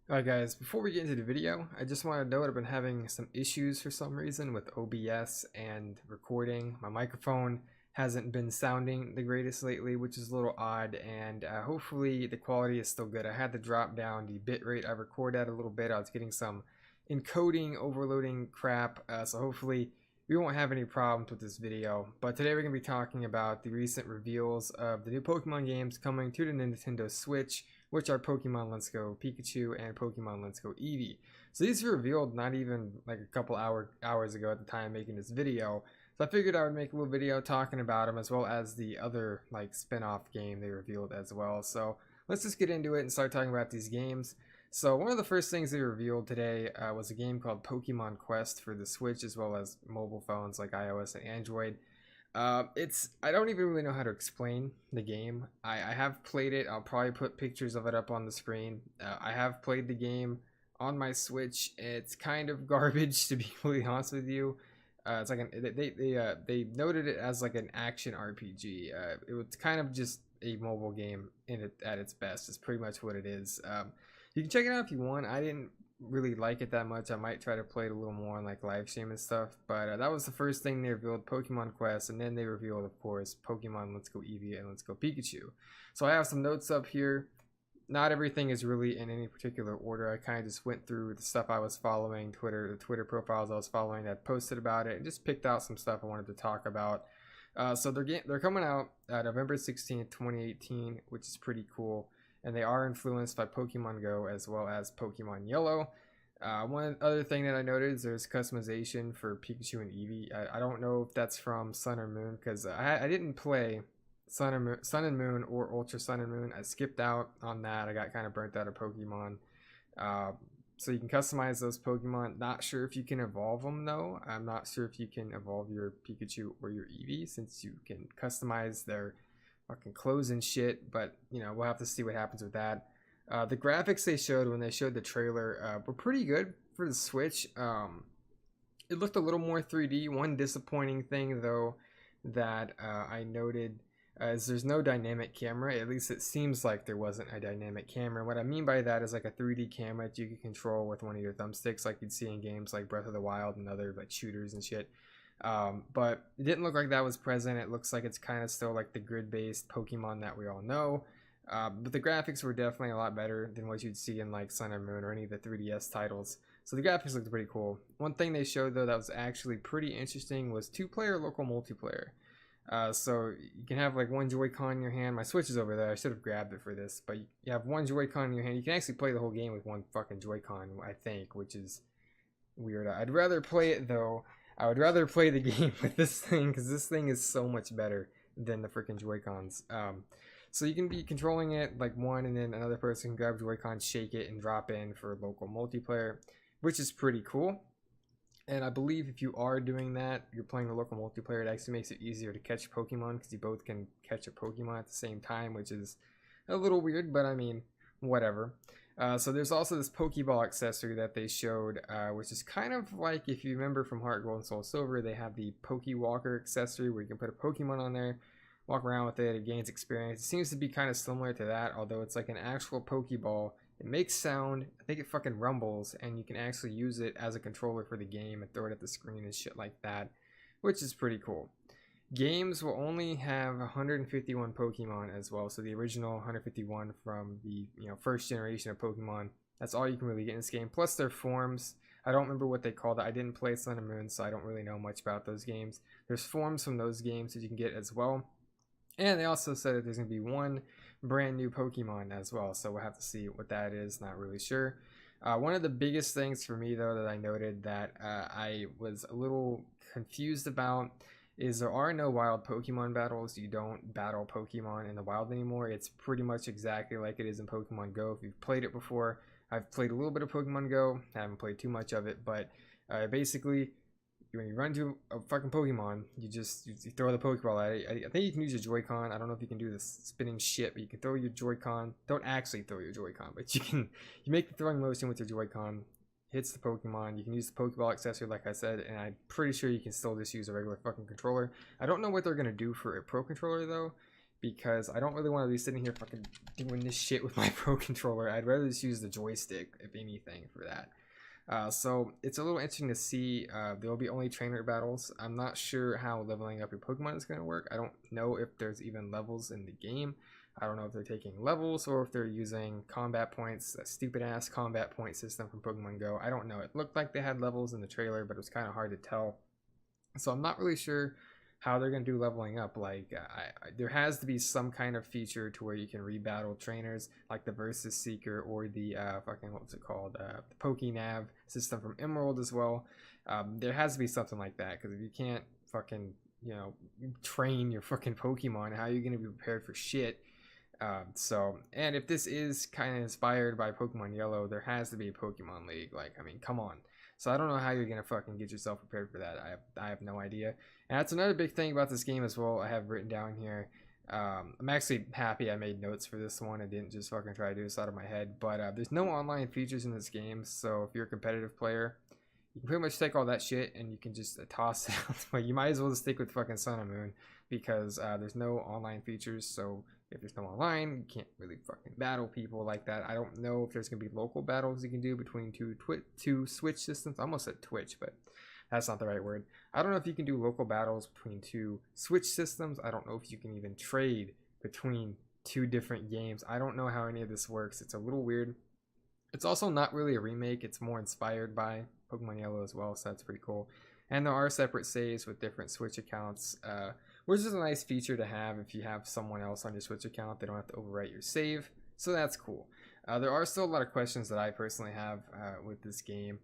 Alright guys, before we get into the video, I just want to note I've been having some issues for some reason with OBS and recording. My microphone hasn't been sounding the greatest lately, which is a little odd, and hopefully the quality is still good. I had to drop down the bitrate I record at a little bit. I was getting some encoding, overloading crap, so hopefully we won't have any problems with this video. But today we're going to be talking about the recent reveals of the new Pokemon games coming to the Nintendo Switch, which are Pokemon Let's Go Pikachu and Pokemon Let's Go Eevee. So these were revealed not even like a couple hours ago at the time making this video. So I figured I would make a little video talking about them, as well as the other like spin-off game they revealed as well. So let's just get into it and start talking about these games. So one of the first things they revealed today was a game called Pokemon Quest for the Switch, as well as mobile phones like iOS and Android. I don't even really know how to explain the game. I have played it. I'll probably put pictures of it up on the screen. I have played the game on my Switch. It's kind of garbage, to be completely honest with you. It's like they noted it as like an action RPG. It was kind of just a mobile game at its best. It's pretty much what it is. You can check it out if you want. I didn't really like it that much. I might try to play it a little more on like live stream and stuff, but that was the first thing they revealed, Pokemon Quest, and then they revealed, of course, Pokemon Let's Go Eevee and Let's Go Pikachu. So I have some notes up here. Not everything is really in any particular order. I kind of just went through the stuff I was following, the Twitter profiles I was following that posted about it, and just picked out some stuff I wanted to talk about. So they're coming out November 16th, 2018, which is pretty cool. And they are influenced by Pokemon Go as well as Pokemon Yellow. One other thing that I noted is there's customization for Pikachu and Eevee. I don't know if that's from Sun or Moon, because I didn't play Sun and Moon or Ultra Sun and Moon. I skipped out on that. I got kind of burnt out of Pokemon. So you can customize those Pokemon. Not sure if you can evolve them though. I'm not sure if you can evolve your Pikachu or your Eevee, since you can customize their fucking clothes and shit, but you know, we'll have to see what happens with that. The graphics they showed when they showed the trailer were pretty good for the Switch. It looked a little more 3D. One disappointing thing though that I noted is there's no dynamic camera. At least it seems like there wasn't a dynamic camera. What I mean by that is like a 3D camera that you can control with one of your thumbsticks, like you'd see in games like Breath of the Wild and other like shooters and shit. But it didn't look like that was present. It looks like it's kind of still like the grid-based Pokemon that we all know. But the graphics were definitely a lot better than what you'd see in like Sun and Moon or any of the 3DS titles. So the graphics looked pretty cool. One thing they showed though that was actually pretty interesting was 2-player local multiplayer. So you can have like one Joy-Con in your hand. My Switch is over there. I should have grabbed it for this, but you have one Joy-Con in your hand. You can actually play the whole game with one fucking Joy-Con, I think, which is weird. I'd rather play it though. I would rather play the game with this thing, because this thing is so much better than the freaking Joy-Cons. So you can be controlling it like one, and then another person can grab Joy-Con, shake it, and drop in for local multiplayer, which is pretty cool. And I believe if you are doing that, you're playing the local multiplayer, it actually makes it easier to catch Pokemon, because you both can catch a Pokemon at the same time, which is a little weird, but I mean, whatever. So there's also this Pokeball accessory that they showed, which is kind of like, if you remember from Heart Gold and Soul Silver, they have the Pokewalker accessory where you can put a Pokemon on there, walk around with it, it gains experience. It seems to be kind of similar to that, although it's like an actual Pokeball. It makes sound, I think it fucking rumbles, and you can actually use it as a controller for the game and throw it at the screen and shit like that, which is pretty cool. Games will only have 151 Pokemon as well, so the original 151 from the first generation of Pokemon. That's all you can really get in this game. Plus their forms. I don't remember what they called it. I didn't play Sun and Moon, so I don't really know much about those games. There's forms from those games that you can get as well. And they also said that there's going to be one brand new Pokemon as well, so we'll have to see what that is. Not really sure. One of the biggest things for me though that I noted that I was a little confused about is there are no wild Pokemon battles. You don't battle Pokemon in the wild anymore. It's pretty much exactly like it is in Pokemon Go. If you've played it before, I've played a little bit of Pokemon Go. I haven't played too much of it, but basically, when you run to a fucking Pokemon, you throw the Pokeball at it. I think you can use your Joy-Con. I don't know if you can do this spinning shit, but you can throw your Joy-Con. Don't actually throw your Joy-Con, but you make the throwing motion with your Joy-Con. Hits the Pokemon. You can use the Pokeball accessory like I said, and I'm pretty sure you can still just use a regular fucking controller. I don't know what they're going to do for a Pro Controller though, because I don't really want to be sitting here fucking doing this shit with my Pro Controller. I'd rather just use the joystick, if anything, for that. So it's a little interesting to see. There will be only trainer battles. I'm not sure how leveling up your Pokemon is going to work. I don't know if there's even levels in the game. I don't know if they're taking levels or if they're using combat points, that stupid ass combat point system from Pokemon Go. I don't know. It looked like they had levels in the trailer, but it was kind of hard to tell. So I'm not really sure how they're going to do leveling up. Like there has to be some kind of feature to where you can rebattle trainers, like the Versus Seeker or the fucking, what was it called, the PokeNav system from Emerald as well. There has to be something like that, because if you can't fucking, you know, train your fucking Pokemon, how are you going to be prepared for shit? And if this is kind of inspired by Pokemon Yellow, there has to be a Pokemon League. Like, I mean, come on. So I don't know how you're gonna fucking get yourself prepared for that. I have no idea. And that's another big thing about this game as well. I have written down here. I'm actually happy I made notes for this one. I didn't just fucking try to do this out of my head. But there's no online features in this game, so if you're a competitive player, you can pretty much take all that shit and you can just toss it out. But you might as well just stick with fucking Sun and Moon, because there's no online features. So if there's no online, you can't really fucking battle people like that. I don't know if there's gonna be local battles you can do between two Switch systems. I almost said Twitch, but that's not the right word. I don't know if you can do local battles between two Switch systems. I don't know if you can even trade between two different games. I don't know how any of this works. It's a little weird. It's also not really a remake. It's more inspired by Pokemon Yellow as well, so that's pretty cool. And there are separate saves with different Switch accounts, which is a nice feature to have if you have someone else on your Switch account. They don't have to overwrite your save, so that's cool. There are still a lot of questions that I personally have with this game.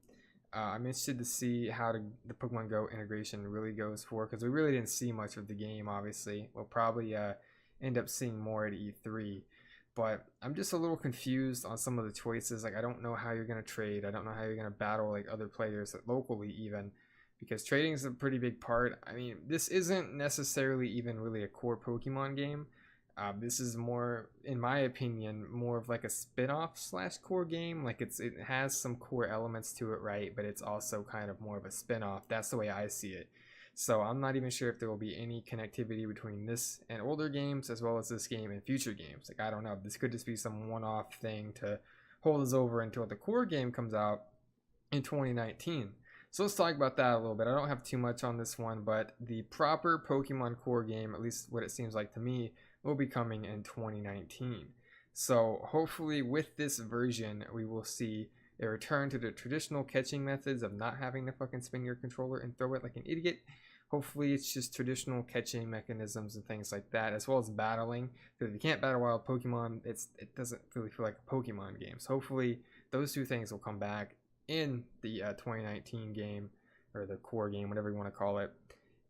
I'm interested to see how the Pokemon Go integration really goes for, because we really didn't see much of the game, obviously. We'll probably end up seeing more at E3. But I'm just a little confused on some of the choices. Like, I don't know how you're going to trade. I don't know how you're going to battle like other players locally even, because trading is a pretty big part. I mean, this isn't necessarily even really a core Pokemon game. This is more, in my opinion, more of like a spin-off slash core game. Like, it has some core elements to it, right? But it's also kind of more of a spin-off. That's the way I see it. So I'm not even sure if there will be any connectivity between this and older games, as well as this game and future games. Like, I don't know. This could just be some one-off thing to hold us over until the core game comes out in 2019. So let's talk about that a little bit. I don't have too much on this one, but the proper Pokemon core game, at least what it seems like to me, will be coming in 2019. So hopefully with this version, we will see a return to the traditional catching methods of not having to fucking spin your controller and throw it like an idiot. Hopefully it's just traditional catching mechanisms and things like that, as well as battling. Because if you can't battle wild Pokemon, it doesn't really feel like a Pokemon game. So hopefully those two things will come back in the 2019 game, or the core game, whatever you want to call it.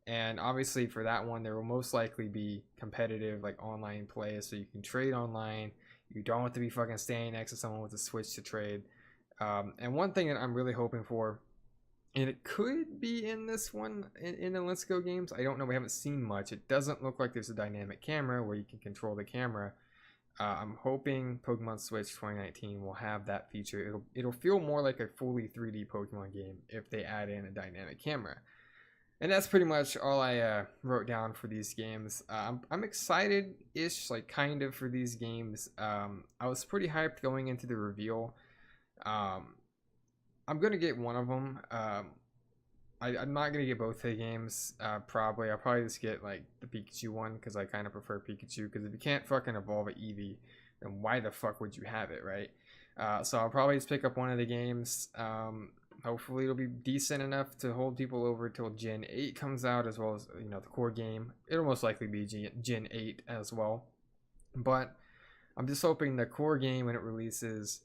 And obviously for that one, there will most likely be competitive, like online play, so you can trade online. You don't have to be fucking standing next to someone with a Switch to trade. And one thing that I'm really hoping for, and it could be in this one, in the Let's Go games, I don't know, we haven't seen much. It doesn't look like there's a dynamic camera where you can control the camera. I'm hoping Pokemon Switch 2019 will have that feature. It'll feel more like a fully 3D Pokemon game if they add in a dynamic camera. And that's pretty much all I wrote down for these games. I'm excited-ish, like kind of, for these games. I was pretty hyped going into the reveal. I'm gonna get one of them. I'm not gonna get both the games. Probably I'll probably just get like the Pikachu one, because I kind of prefer Pikachu. Because if you can't fucking evolve an Eevee, then why the fuck would you have it, right? So I'll probably just pick up one of the games. Hopefully it'll be decent enough to hold people over till Gen 8 comes out, as well as, you know, the core game. It'll most likely be Gen 8 as well. But I'm just hoping the core game, when it releases,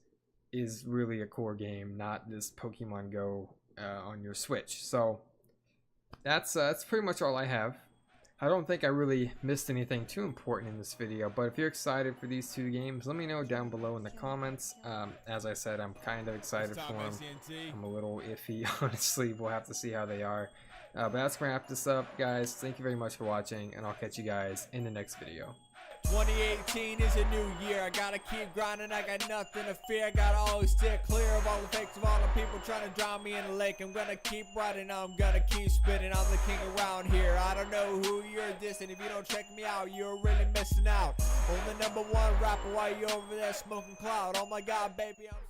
is really a core game, not this Pokemon Go on your Switch. So that's pretty much all I have. I don't think I really missed anything too important in this video, but if you're excited for these two games, let me know down below in the comments. As I said, I'm kind of excited for them. I'm a little iffy, honestly. We'll have to see how they are. But that's going to wrap this up, guys. Thank you very much for watching, and I'll catch you guys in the next video. 2018 is a new year. I gotta keep grinding, I got nothing to fear. I gotta always steer clear of all the fakes, of all the people trying to drown me in the lake. I'm gonna keep riding, I'm gonna keep spitting. I'm the king around here. I don't know who you're dissing. If you don't check me out, you're really missing out. I'm the #1 rapper while you're over there smoking cloud. Oh my god, baby, I'm